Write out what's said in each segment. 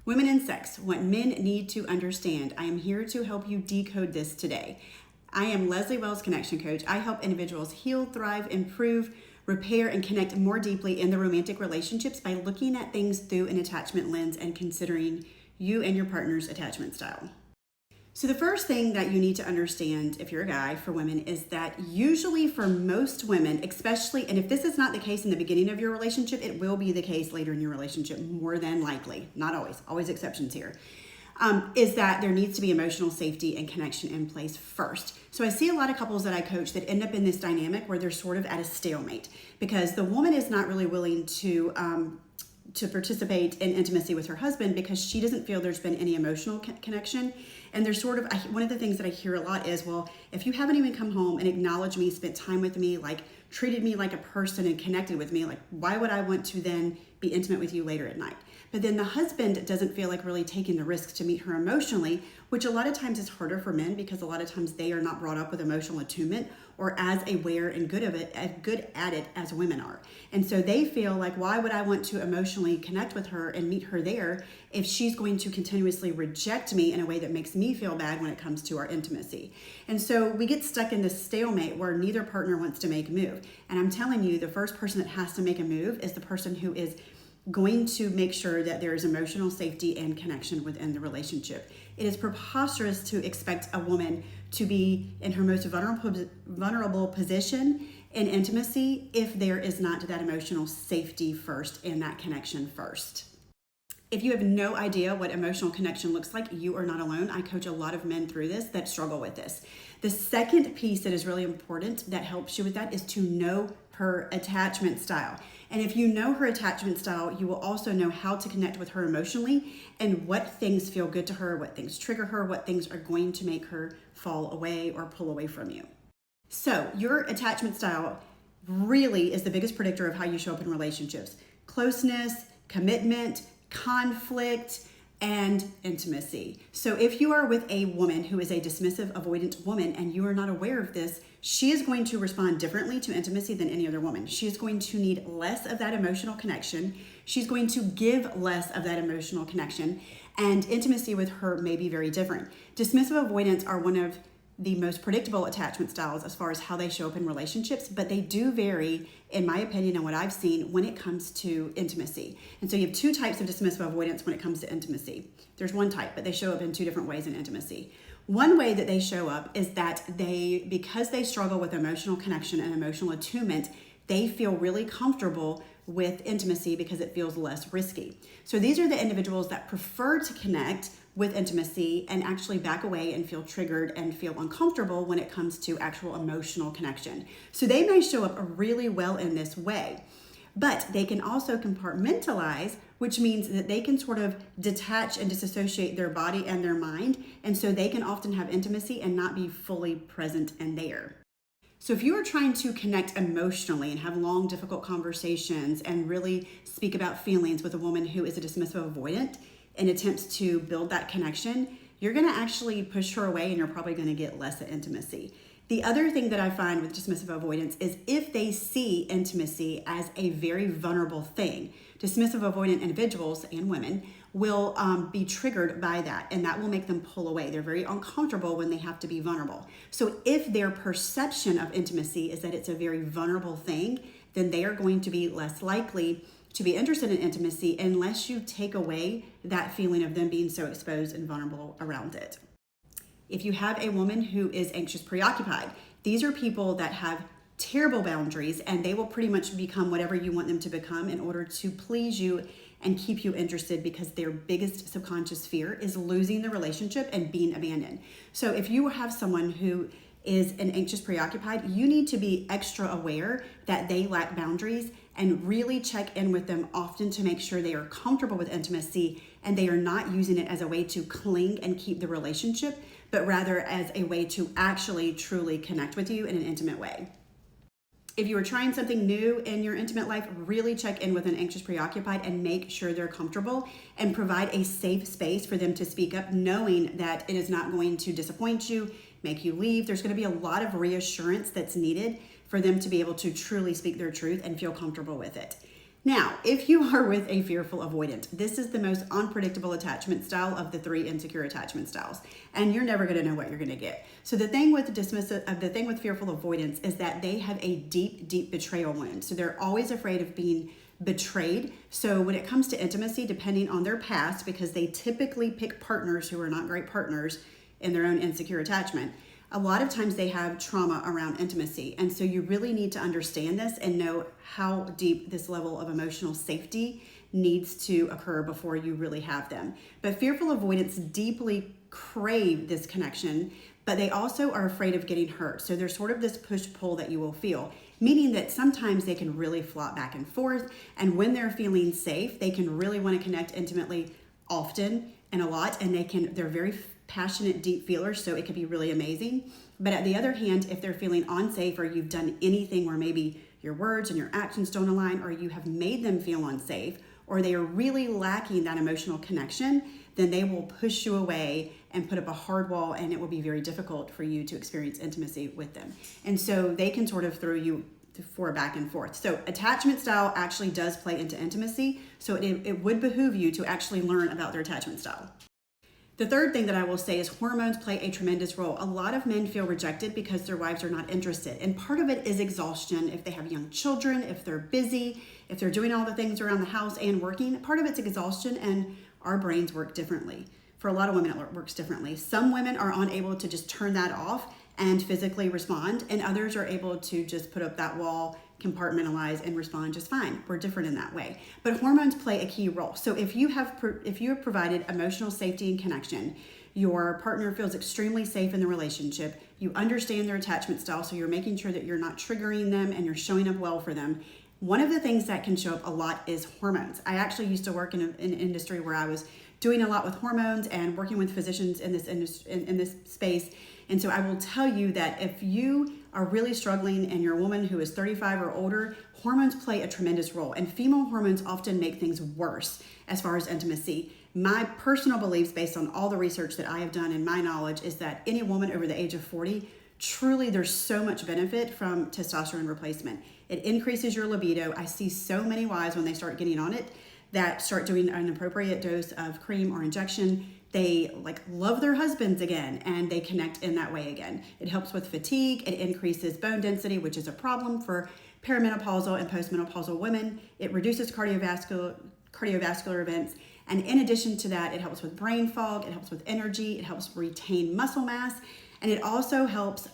Women and sex, what men need to understand. I am here to help you decode this today. I am Leslie Wells, Connection Coach. I help individuals heal, thrive, improve, repair, and connect more deeply in their romantic relationships by looking at things through an attachment lens and considering you and your partner's attachment style. So the first thing that you need to understand if you're a guy for women is that usually for most women, especially, and if this is not the case in the beginning of your relationship, it will be the case later in your relationship, more than likely, not always exceptions here, is that there needs to be emotional safety and connection in place first. So I see a lot of couples that I coach that end up in this dynamic where they're sort of at a stalemate because the woman is not really willing to participate in intimacy with her husband because she doesn't feel there's been any emotional connection. And there's sort of, one of the things that I hear a lot is, well, if you haven't even come home and acknowledged me, spent time with me, like treated me like a person and connected with me, like why would I want to then be intimate with you later at night? But then the husband doesn't feel like really taking the risk to meet her emotionally, which a lot of times is harder for men because a lot of times they are not brought up with emotional attunement or as aware and good at it as women are. And so they feel like, why would I want to emotionally connect with her and meet her there if she's going to continuously reject me in a way that makes me feel bad when it comes to our intimacy? And so we get stuck in this stalemate where neither partner wants to make a move. And I'm telling you, the first person that has to make a move is the person who is going to make sure that there is emotional safety and connection within the relationship. It is preposterous to expect a woman to be in her most vulnerable position in intimacy if there is not that emotional safety first and that connection first. If you have no idea what emotional connection looks like, you are not alone. I coach a lot of men through this that struggle with this. The second piece that is really important that helps you with that is to know her attachment style. And if you know her attachment style, you will also know how to connect with her emotionally and what things feel good to her, what things trigger her, what things are going to make her fall away or pull away from you. So your attachment style really is the biggest predictor of how you show up in relationships. Closeness, commitment, conflict, and intimacy. So if you are with a woman who is a dismissive, avoidant woman and you are not aware of this, she is going to respond differently to intimacy than any other woman. She is going to need less of that emotional connection. She's going to give less of that emotional connection, and intimacy with her may be very different. Dismissive avoidants are one of the most predictable attachment styles as far as how they show up in relationships, but they do vary, in my opinion and what I've seen, when it comes to intimacy. And so you have two types of dismissive avoidance when it comes to intimacy. There's one type, but they show up in two different ways in intimacy. One way that they show up is that because they struggle with emotional connection and emotional attunement, they feel really comfortable with intimacy because it feels less risky. So these are the individuals that prefer to connect with intimacy and actually back away and feel triggered and feel uncomfortable when it comes to actual emotional connection. So they may show up really well in this way, but they can also compartmentalize, which means that they can sort of detach and disassociate their body and their mind. And so they can often have intimacy and not be fully present and there. So if you are trying to connect emotionally and have long, difficult conversations and really speak about feelings with a woman who is a dismissive avoidant in attempts to build that connection, you're going to actually push her away and you're probably going to get less intimacy. The other thing that I find with dismissive avoidance is if they see intimacy as a very vulnerable thing, dismissive avoidant individuals and women will be triggered by that, and that will make them pull away. They're very uncomfortable when they have to be vulnerable. So if their perception of intimacy is that it's a very vulnerable thing, then they are going to be less likely to be interested in intimacy unless you take away that feeling of them being so exposed and vulnerable around it. If you have a woman who is anxious preoccupied, these are people that have terrible boundaries and they will pretty much become whatever you want them to become in order to please you and keep you interested because their biggest subconscious fear is losing the relationship and being abandoned. So if you have someone who is an anxious preoccupied, you need to be extra aware that they lack boundaries and really check in with them often to make sure they are comfortable with intimacy and they are not using it as a way to cling and keep the relationship, but rather as a way to actually truly connect with you in an intimate way. If you are trying something new in your intimate life, really check in with an anxious preoccupied and make sure they're comfortable and provide a safe space for them to speak up, knowing that it is not going to disappoint you, make you leave. There's going to be a lot of reassurance that's needed for them to be able to truly speak their truth and feel comfortable with it. Now, if you are with a fearful avoidant, this is the most unpredictable attachment style of the 3 insecure attachment styles, and you're never going to know what you're going to get. So the thing with fearful avoidance is that they have a deep, deep betrayal wound. So they're always afraid of being betrayed. So when it comes to intimacy, depending on their past, because they typically pick partners who are not great partners in their own insecure attachment, a lot of times they have trauma around intimacy. And so you really need to understand this and know how deep this level of emotional safety needs to occur before you really have them. But fearful avoidants deeply crave this connection, but they also are afraid of getting hurt. So there's sort of this push-pull that you will feel, meaning that sometimes they can really flop back and forth. And when they're feeling safe, they can really want to connect intimately often and a lot, and they're very passionate, deep feelers, so it could be really amazing. But at the other hand, if they're feeling unsafe, or you've done anything where maybe your words and your actions don't align, or you have made them feel unsafe, or they are really lacking that emotional connection, then they will push you away and put up a hard wall, and it will be very difficult for you to experience intimacy with them. And so they can sort of throw you for a back and forth. So attachment style actually does play into intimacy, so it would behoove you to actually learn about their attachment style. The third thing that I will say is hormones play a tremendous role. A lot of men feel rejected because their wives are not interested. And part of it is exhaustion. If they have young children, if they're busy, if they're doing all the things around the house and working, part of it's exhaustion, and our brains work differently. For a lot of women, it works differently. Some women are unable to just turn that off and physically respond, and others are able to just put up that wall, compartmentalize, and respond just fine. We're different in that way. But hormones play a key role. So if you have provided emotional safety and connection, your partner feels extremely safe in the relationship, you understand their attachment style, so you're making sure that you're not triggering them and you're showing up well for them. One of the things that can show up a lot is hormones. I actually used to work in an industry where I was doing a lot with hormones and working with physicians in this space. And so I will tell you that if you are really struggling and you're a woman who is 35 or older, hormones play a tremendous role. And female hormones often make things worse as far as intimacy. My personal beliefs, based on all the research that I have done and my knowledge, is that any woman over the age of 40, truly there's so much benefit from testosterone replacement. It increases your libido. I see so many wives when they start getting on it that start doing an appropriate dose of cream or injection. They love their husbands again, and they connect in that way again. It helps with fatigue. It increases bone density, which is a problem for perimenopausal and postmenopausal women. It reduces cardiovascular events. And in addition to that, it helps with brain fog. It helps with energy. It helps retain muscle mass. And it also helps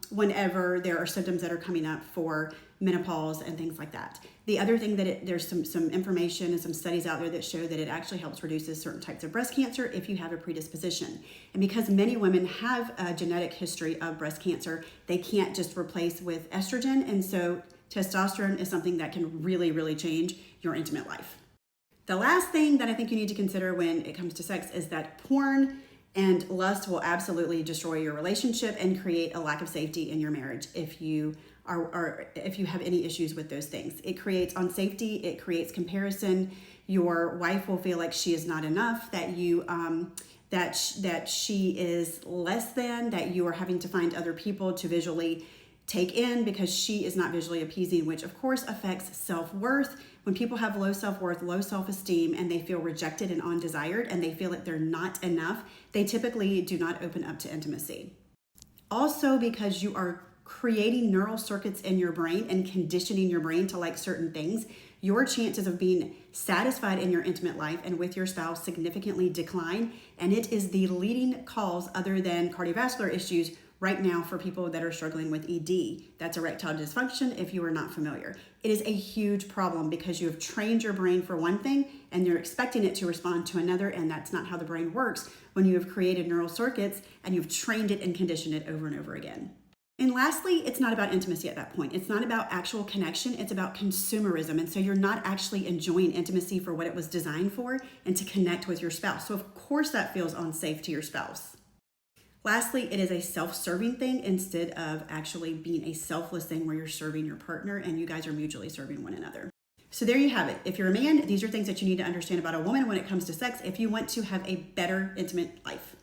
whenever there are symptoms that are coming up for menopause and things like that. The other thing that there's some information and some studies out there that show that it actually helps reduces certain types of breast cancer if you have a predisposition. And because many women have a genetic history of breast cancer, they can't just replace with estrogen. And so testosterone is something that can really, really change your intimate life. The last thing that I think you need to consider when it comes to sex is that porn and lust will absolutely destroy your relationship and create a lack of safety in your marriage if you have any issues with those things. It creates unsafety, it creates comparison. Your wife will feel like she is not enough, that you that she is less than, that you are having to find other people to visually take in because she is not visually appeasing, which of course affects self-worth. When people have low self-worth, low self-esteem, and they feel rejected and undesired, and they feel like they're not enough, they typically do not open up to intimacy. Also, because you are creating neural circuits in your brain and conditioning your brain to like certain things, your chances of being satisfied in your intimate life and with your spouse significantly decline. And it is the leading cause, other than cardiovascular issues, right now for people that are struggling with ED. That's erectile dysfunction, if you are not familiar. It is a huge problem because you have trained your brain for one thing and you're expecting it to respond to another, and that's not how the brain works when you have created neural circuits and you've trained it and conditioned it over and over again. And lastly, it's not about intimacy at that point. It's not about actual connection. It's about consumerism. And so you're not actually enjoying intimacy for what it was designed for and to connect with your spouse. So of course that feels unsafe to your spouse. Lastly, it is a self-serving thing instead of actually being a selfless thing where you're serving your partner and you guys are mutually serving one another. So there you have it. If you're a man, these are things that you need to understand about a woman when it comes to sex if you want to have a better intimate life.